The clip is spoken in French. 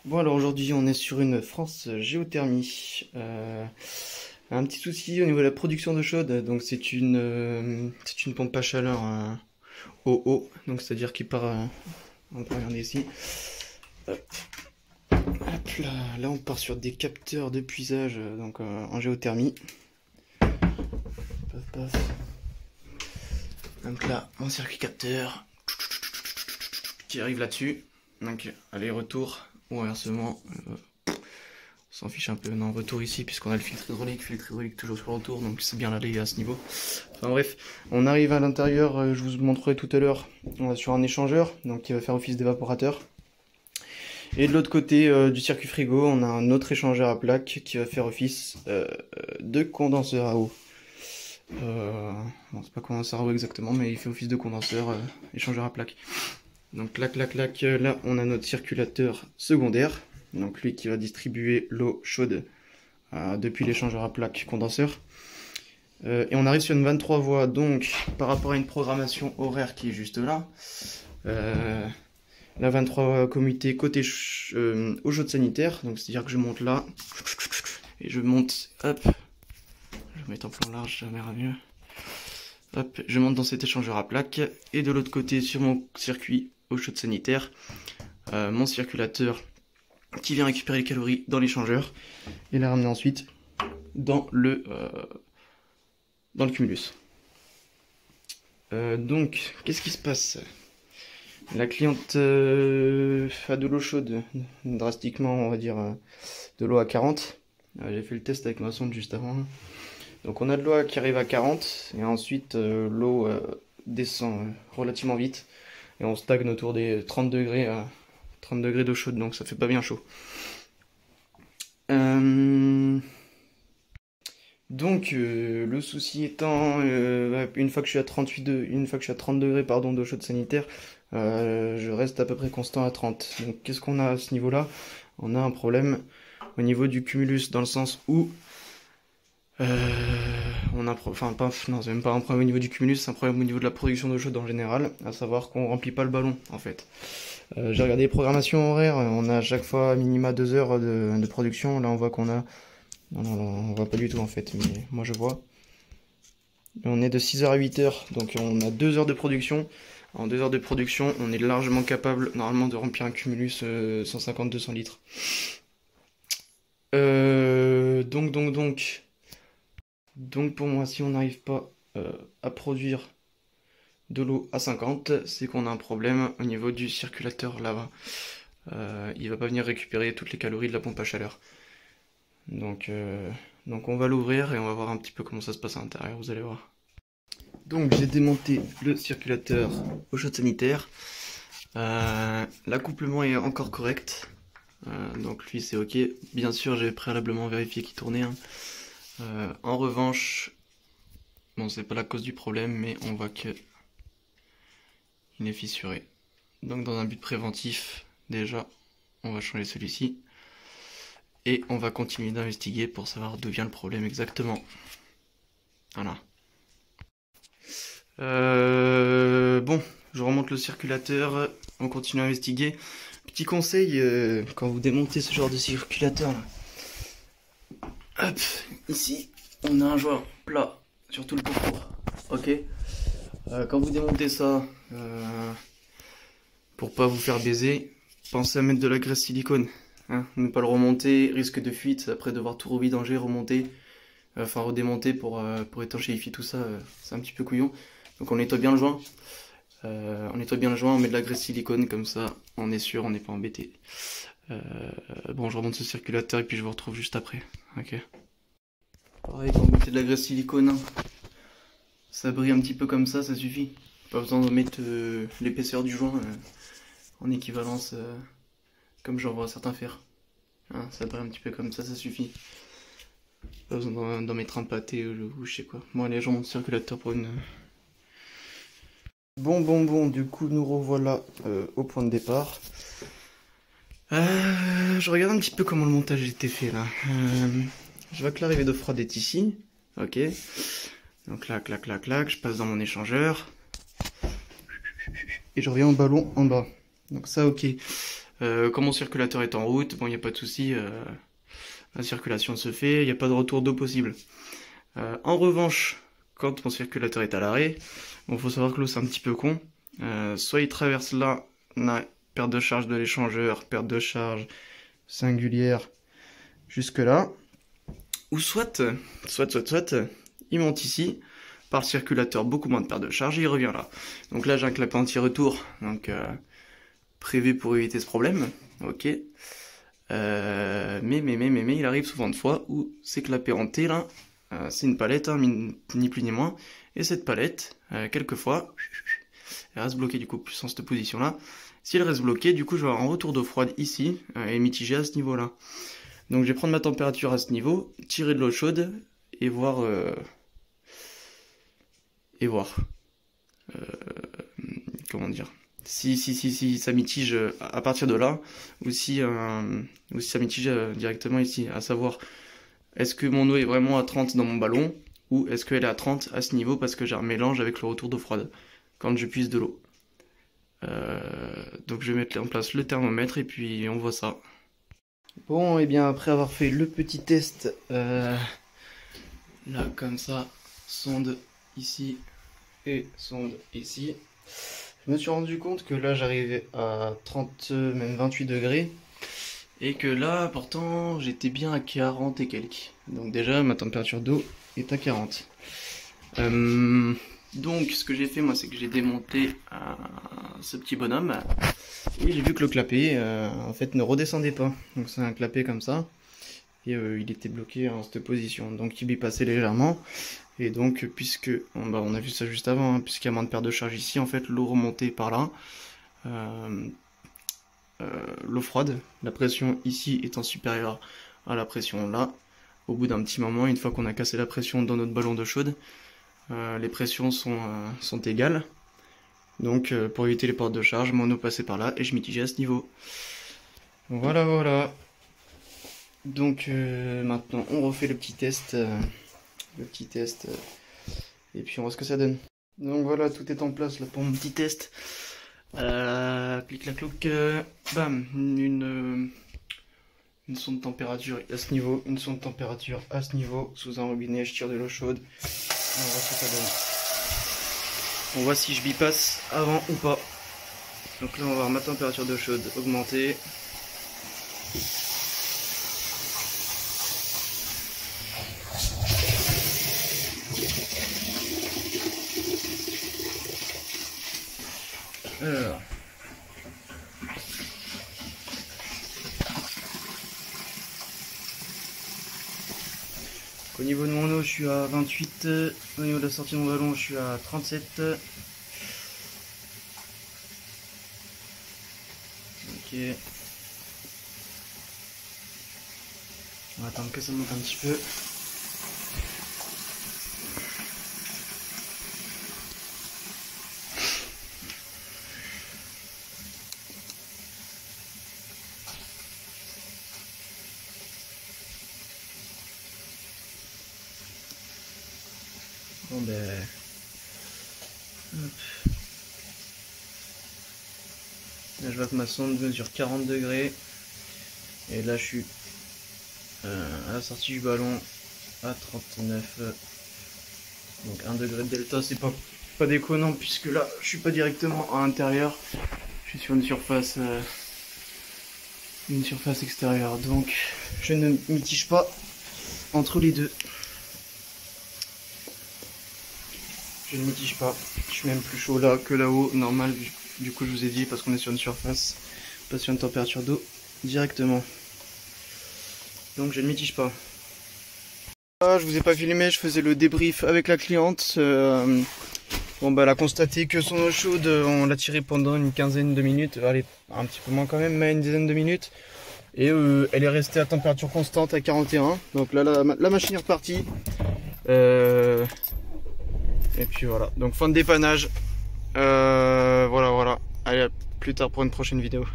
Bon alors aujourd'hui on est sur une France géothermie. Un petit souci au niveau de la production d'eau chaude, donc c'est une pompe à chaleur au haut, donc c'est-à-dire qui part, on peut regarder ici. Hop, hop là, là on part sur des capteurs de puisage donc en géothermie. Paf, paf. Donc là mon circuit capteur qui arrive là-dessus, donc aller-retour ou inversement. On s'en fiche un peu, non, retour ici puisqu'on a le filtre hydraulique toujours sur le retour, donc c'est bien l'aller à ce niveau. Enfin bref, on arrive à l'intérieur, je vous montrerai tout à l'heure, on est sur un échangeur, donc qui va faire office d'évaporateur. Et de l'autre côté du circuit frigo, on a un autre échangeur à plaques qui va faire office de condenseur à eau. Bon, c'est pas condenseur à eau exactement, mais il fait office de condenseur, échangeur à plaques. Donc clac, là on a notre circulateur secondaire. Donc lui qui va distribuer l'eau chaude depuis l'échangeur à plaques condenseur. Et on arrive sur une 23 voies, donc par rapport à une programmation horaire qui est juste là, la 23 commutée côté eau chaude sanitaire, donc c'est à dire que je monte là, et je monte, hop, je vais mettre en plan large, ça m'ira mieux, hop, je monte dans cet échangeur à plaques, et de l'autre côté sur mon circuit eau chaude sanitaire, mon circulateur qui vient récupérer les calories dans l'échangeur et les ramener ensuite dans le cumulus. Donc, qu'est-ce qui se passe? La cliente a de l'eau chaude, drastiquement, on va dire, de l'eau à 40. J'ai fait le test avec ma sonde juste avant. Donc on a de l'eau qui arrive à 40, et ensuite l'eau descend relativement vite, et on stagne autour des 30 degrés d'eau chaude, donc ça fait pas bien chaud. Donc le souci étant, une fois que je suis à 30 degrés pardon, d'eau chaude sanitaire, je reste à peu près constant à 30. Donc qu'est-ce qu'on a à ce niveau-là? On a un problème au niveau du cumulus, dans le sens où on a, enfin pas, non, c'est même pas un problème au niveau du cumulus, c'est un problème au niveau de la production d'eau chaude en général, à savoir qu'on remplit pas le ballon en fait. J'ai regardé les programmations horaires, on a à chaque fois minima 2 heures de production. Là on voit qu'on a, non, on voit pas du tout en fait, mais moi je vois. On est de 6h à 8h, donc on a 2 heures de production. En 2 heures de production, on est largement capable normalement de remplir un cumulus 150-200 litres. Donc pour moi, si on n'arrive pas à produire de l'eau à 50, c'est qu'on a un problème au niveau du circulateur là-bas. Il va pas venir récupérer toutes les calories de la pompe à chaleur. Donc on va l'ouvrir et on va voir un petit peu comment ça se passe à l'intérieur, vous allez voir. Donc j'ai démonté le circulateur eau chaude sanitaire. L'accouplement est encore correct. Donc lui c'est ok. Bien sûr j'ai préalablement vérifié qu'il tournait. En revanche, bon c'est pas la cause du problème, mais on voit que il est fissuré. Donc dans un but préventif, déjà, on va changer celui-ci. Et on va continuer d'investiguer pour savoir d'où vient le problème exactement. Voilà. Bon, je remonte le circulateur, on continue à investiguer. Petit conseil, quand vous démontez ce genre de circulateur, là. Hop, ici, on a un joint plat sur tout le pourtour. Ok. Quand vous démontez ça, pour pas vous faire baiser, pensez à mettre de la graisse silicone. Hein, ne pas le remonter, risque de fuite, après devoir tout revidanger, remonter, enfin redémonter pour étanchéifier tout ça, c'est un petit peu couillon. Donc on nettoie bien le joint. On met de la graisse silicone, comme ça on est sûr, on n'est pas embêté. Bon, je remonte ce circulateur et puis je vous retrouve juste après. Ok. Pareil, quand vous mettez de la graisse silicone, hein, ça brille un petit peu comme ça suffit. Pas besoin de mettre l'épaisseur du joint en équivalence, comme j'en vois certains faire. Hein, ça brille un petit peu comme ça suffit. Pas besoin d'en mettre un pâté ou je sais quoi. Bon allez, je remonte le circulateur pour une... Bon, du coup nous revoilà au point de départ. Je regarde un petit peu comment le montage était fait là. Je vois que l'arrivée d'eau froide est ici. Ok. Donc là, clac, je passe dans mon échangeur. Et je reviens au ballon en bas. Donc ça ok. Quand mon circulateur est en route, bon, il n'y a pas de souci, la circulation se fait, il n'y a pas de retour d'eau possible. En revanche, quand mon circulateur est à l'arrêt, bon, faut savoir que l'eau c'est un petit peu con. Soit il traverse là, perte de charge de l'échangeur, perte de charge singulière jusque là, ou soit, il monte ici, par le circulateur, beaucoup moins de perte de charge, et il revient là. Donc là j'ai un clapet anti-retour, donc prévu pour éviter ce problème, ok. Mais il arrive souvent de fois où c'est clapet en T là, c'est une palette, hein, ni plus ni moins, et cette palette, quelquefois, elle reste bloquée du coup plus en cette position là. Si elle reste bloquée, du coup je vais avoir un retour d'eau froide ici, et mitigé à ce niveau là. Donc je vais prendre ma température à ce niveau, tirer de l'eau chaude, et voir... comment dire, si ça mitige à partir de là, ou si ça mitige directement ici, à savoir, est-ce que mon eau est vraiment à 30 dans mon ballon, ou est-ce qu'elle est à 30 à ce niveau parce que j'ai un mélange avec le retour d'eau froide, quand je puise de l'eau. Donc je vais mettre en place le thermomètre et puis on voit ça. Bon, et bien après avoir fait le petit test, là comme ça, sonde ici et sonde ici, je me suis rendu compte que là j'arrivais à 30, même 28 degrés, et que là pourtant j'étais bien à 40 et quelques. Donc déjà ma température d'eau est à 40. Donc ce que j'ai fait moi, c'est que j'ai démonté ce petit bonhomme, et j'ai vu que le clapet en fait ne redescendait pas. Donc c'est un clapet comme ça, et il était bloqué en cette position, donc il bypassait légèrement. Et donc puisque on a vu ça juste avant, hein, puisqu'il y a moins de perte de charge ici, en fait l'eau remontait par là, l'eau froide, la pression ici étant supérieure à la pression là, au bout d'un petit moment, une fois qu'on a cassé la pression dans notre ballon d'eau chaude, les pressions sont égales. Donc pour éviter les pertes de charge, mon eau passait par là et je mitigeais à ce niveau. Voilà. Donc maintenant on refait le petit test, et puis on voit ce que ça donne. Donc voilà, tout est en place là pour mon petit test. Clic clac cloc, bam, une sonde température à ce niveau, une sonde température à ce niveau, sous un robinet, je tire de l'eau chaude. On voit ce que ça donne. On voit si je bypasse avant ou pas. Donc là on va voir ma température d'eau chaude augmenter. Alors. Au niveau de mon eau, je suis à 28. Au niveau de la sortie de mon ballon, je suis à 37. Ok. On va attendre que ça monte un petit peu. Bon ben, hop. Là je vois que ma sonde mesure 40 degrés, et là je suis à la sortie du ballon à 39, donc 1 degré de delta, c'est pas déconnant puisque là je suis pas directement à l'intérieur, je suis sur une surface extérieure, donc je ne mitige pas entre les deux. Je ne mitige pas, je suis même plus chaud là que là-haut, normal, du coup je vous ai dit, parce qu'on est sur une surface, pas sur une température d'eau directement. Donc je ne mitige pas. Ah, je vous ai pas filmé, je faisais le débrief avec la cliente. Bon bah elle a constaté que son eau chaude, on l'a tirée pendant une quinzaine de minutes, allez, un petit peu moins quand même, mais une dizaine de minutes. Et elle est restée à température constante à 41, donc là la machine est repartie. Et puis voilà, donc fin de dépannage. Voilà. Allez, à plus tard pour une prochaine vidéo.